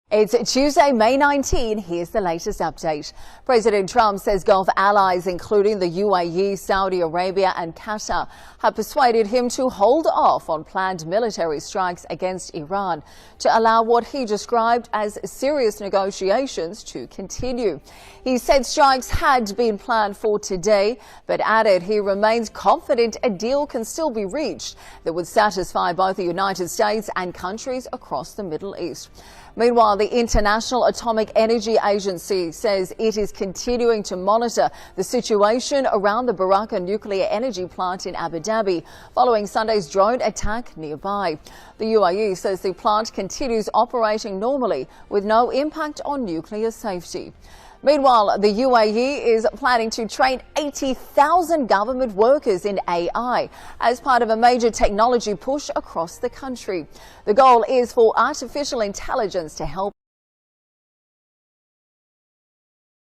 It's Tuesday, May 19. Here's the latest update. President Trump says Gulf allies, including the UAE, Saudi Arabia and Qatar, have persuaded him to hold off on planned military strikes against Iran to allow what he described as serious negotiations to continue. He said strikes had been planned for today, but added he remains confident a deal can still be reached that would satisfy both the United States and countries across the Middle East. Meanwhile, the International Atomic Energy Agency says it is continuing to monitor the situation around the Baraka nuclear energy plant in Abu Dhabi following Sunday's drone attack nearby. The UAE says the plant continues operating normally with no impact on nuclear safety. Meanwhile, the UAE is planning to train 80,000 government workers in AI as part of a major technology push across the country. The goal is for artificial intelligence to help.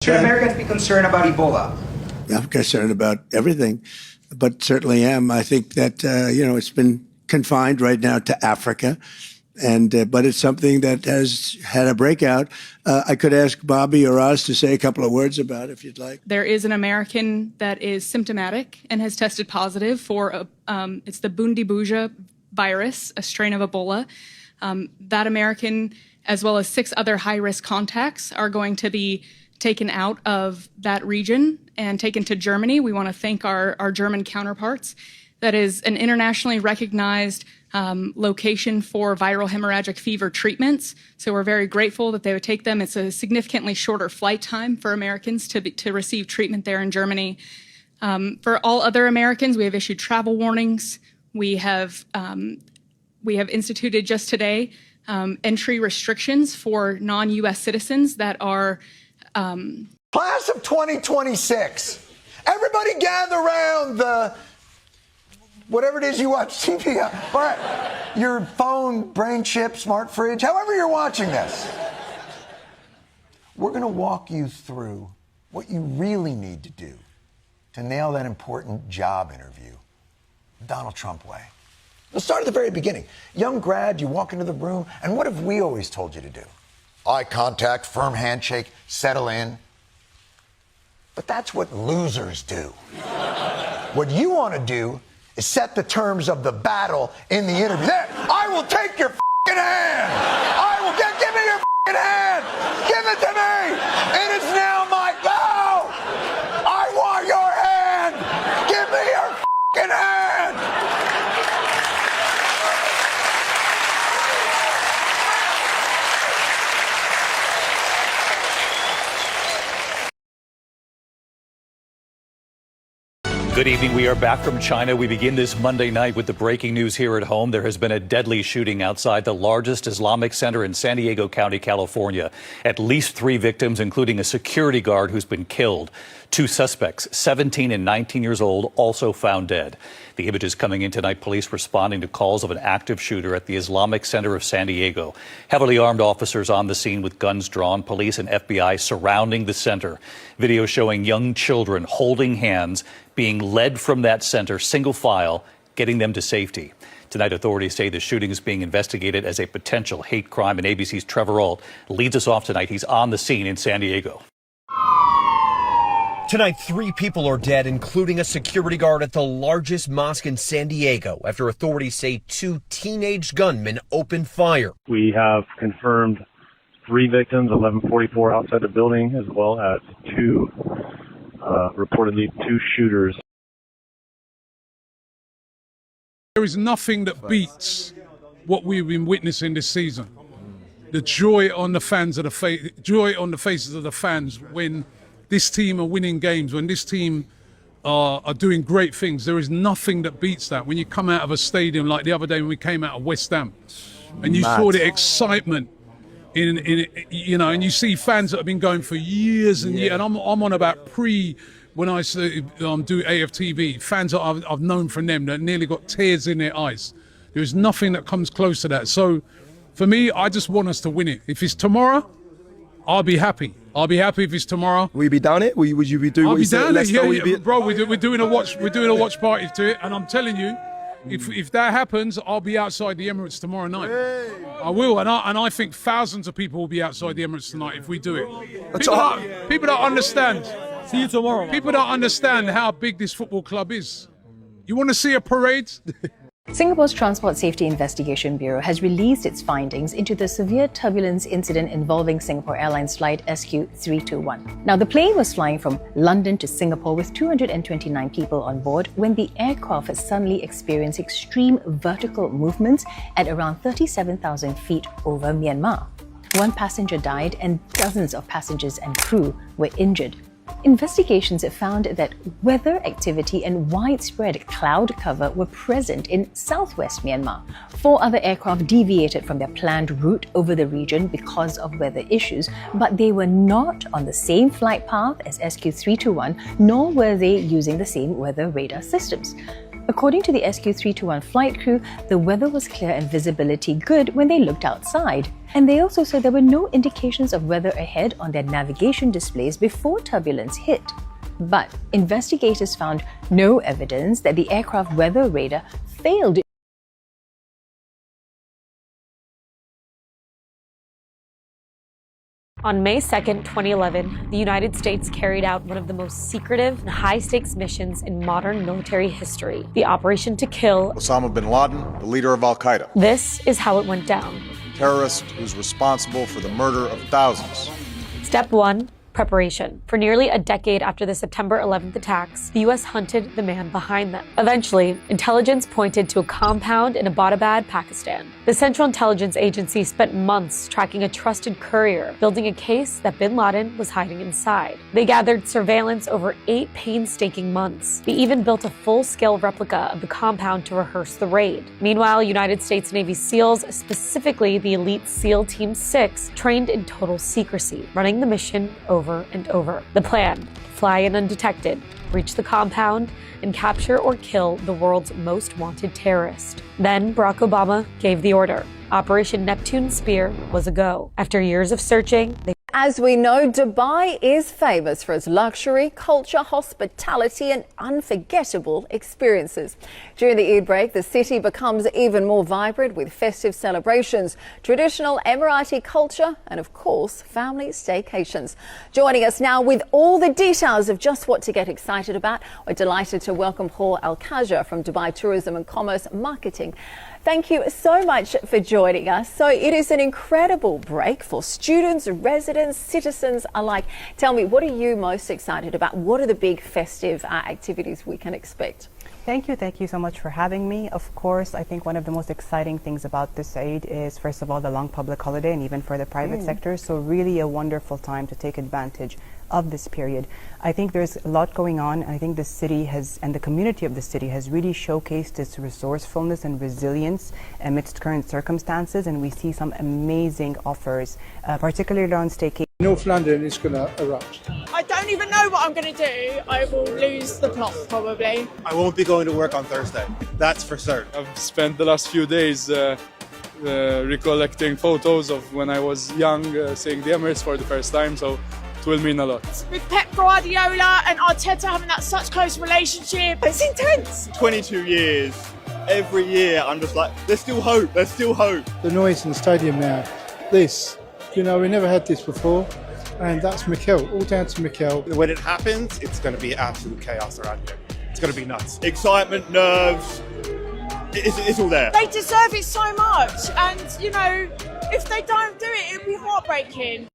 Should Americans be concerned about Ebola? I'm concerned about everything, but certainly am. I think that, it's been confined right now to Africa. But it's something that has had a breakout. I could ask Bobby or Oz to say a couple of words about it, if you'd like. There is an American that is symptomatic and has tested positive for it's the Bundibuja virus, a strain of Ebola. That American, as well as 6 other high-risk contacts, are going to be taken out of that region and taken to Germany. We want to thank our German counterparts. That is an internationally recognized location for viral hemorrhagic fever treatments. So we're very grateful that they would take them. It's a significantly shorter flight time for Americans to receive treatment there in Germany. For all other Americans, we have issued travel warnings. We have instituted just today entry restrictions for non-U.S. citizens that are Class of 2026. Everybody gather around the whatever it is you watch TV on, your phone, brain chip, smart fridge, however you're watching this. We're going to walk you through what you really need to do to nail that important job interview the Donald Trump way. Let's start at the very beginning. Young grad, you walk into the room, and what have we always told you to do? Eye contact, firm handshake, settle in. But that's what losers do. What you want to do is set the terms of the battle in the interview. There, I will take your f***ing hand. Give me your f***ing hand. Give it to me. It is now my go. I want your hand. Give me your f***ing hand. Good evening. We are back from China. We begin this Monday night with the breaking news here at home. There has been a deadly shooting outside the largest Islamic center in San Diego County, California. At least 3 victims, including a security guard who's been killed. 2 suspects, 17 and 19 years old, also found dead. The images coming in tonight, police responding to calls of an active shooter at the Islamic Center of San Diego. Heavily armed officers on the scene with guns drawn, police and FBI surrounding the center. Video showing young children holding hands, being led from that center, single file, getting them to safety. Tonight, authorities say the shooting is being investigated as a potential hate crime, and ABC's Trevor Ault leads us off tonight. He's on the scene in San Diego. Tonight, 3 people are dead, including a security guard at the largest mosque in San Diego, after authorities say 2 teenage gunmen opened fire. We have confirmed 3 victims, 11:44 outside the building, as well as 2, reportedly 2 shooters. There is nothing that beats what we've been witnessing this season. The joy on the faces of the fans when this team are winning games, when this team are doing great things. There is nothing that beats that. When you come out of a stadium like the other day when we came out of West Ham, and you saw the excitement in and you see fans that have been going for years and years. And I'm on about when I do AFTV, fans that I've known from them that nearly got tears in their eyes. There is nothing that comes close to that. So for me, I just want us to win it. If it's tomorrow, I'll be happy. I'll be happy if it's tomorrow. Will you be down it? Would you be doing? I'll what be you said down it. Yeah, Leicester, bro. We're doing a watch. We're doing a watch party to it, and I'm telling you, If that happens, I'll be outside the Emirates tomorrow night. I will, and I think thousands of people will be outside the Emirates tonight if we do it. People don't understand. See you tomorrow. People don't understand how big this football club is. You want to see a parade? Singapore's Transport Safety Investigation Bureau has released its findings into the severe turbulence incident involving Singapore Airlines flight SQ321. Now, the plane was flying from London to Singapore with 229 people on board when the aircraft suddenly experienced extreme vertical movements at around 37,000 feet over Myanmar. One passenger died and dozens of passengers and crew were injured. Investigations have found that weather activity and widespread cloud cover were present in southwest Myanmar. 4 other aircraft deviated from their planned route over the region because of weather issues, but they were not on the same flight path as SQ321, nor were they using the same weather radar systems. According to the SQ321 flight crew, the weather was clear and visibility good when they looked outside. And they also said there were no indications of weather ahead on their navigation displays before turbulence hit. But investigators found no evidence that the aircraft weather radar failed. On May 2nd, 2011, the United States carried out one of the most secretive and high-stakes missions in modern military history, the Operation to Kill Osama bin Laden, the leader of Al-Qaeda. This is how it went down. Terrorist who's responsible for the murder of thousands. Step 1. Preparation. For nearly a decade after the September 11th attacks, the U.S. hunted the man behind them. Eventually, intelligence pointed to a compound in Abbottabad, Pakistan. The Central Intelligence Agency spent months tracking a trusted courier, building a case that bin Laden was hiding inside. They gathered surveillance over 8 painstaking months. They even built a full-scale replica of the compound to rehearse the raid. Meanwhile, United States Navy SEALs, specifically the elite SEAL Team 6, trained in total secrecy, running the mission over and over. The plan: fly in undetected, reach the compound, and capture or kill the world's most wanted terrorist. Then Barack Obama gave the order. Operation Neptune Spear was a go. After years of searching, As we know, Dubai is famous for its luxury, culture, hospitality and unforgettable experiences. During the Eid break, the city becomes even more vibrant with festive celebrations, traditional Emirati culture and, of course, family staycations. Joining us now with all the details of just what to get excited about, we're delighted to welcome Paul Al-Khaja from Dubai Tourism and Commerce Marketing. Thank you so much for joining us. So it is an incredible break for students, residents, citizens alike. Tell me, what are you most excited about? What are the big festive activities we can expect? Thank you so much for having me. Of course, I think one of the most exciting things about this Eid is, first of all, the long public holiday, and even for the private sector. So really a wonderful time to take advantage of this period. I think there's a lot going on, and I think the city has, and the community of the city has really showcased its resourcefulness and resilience amidst current circumstances, and we see some amazing offers, particularly on staycation. North London is going to erupt. I don't even know what I'm going to do. I will lose the plot, probably. I won't be going to work on Thursday. That's for certain. I've spent the last few days recollecting photos of when I was young, seeing the Emirates for the first time, so it will mean a lot. With Pep Guardiola and Arteta having that such close relationship, it's intense. 22 years, every year I'm just like, there's still hope, there's still hope. The noise in the stadium now, this, you know, we never had this before, and that's Mikel, all down to Mikel. When it happens, it's going to be absolute chaos around here. It's going to be nuts. Excitement, nerves, it's all there. They deserve it so much, and, you know, if they don't do it, it'll be heartbreaking.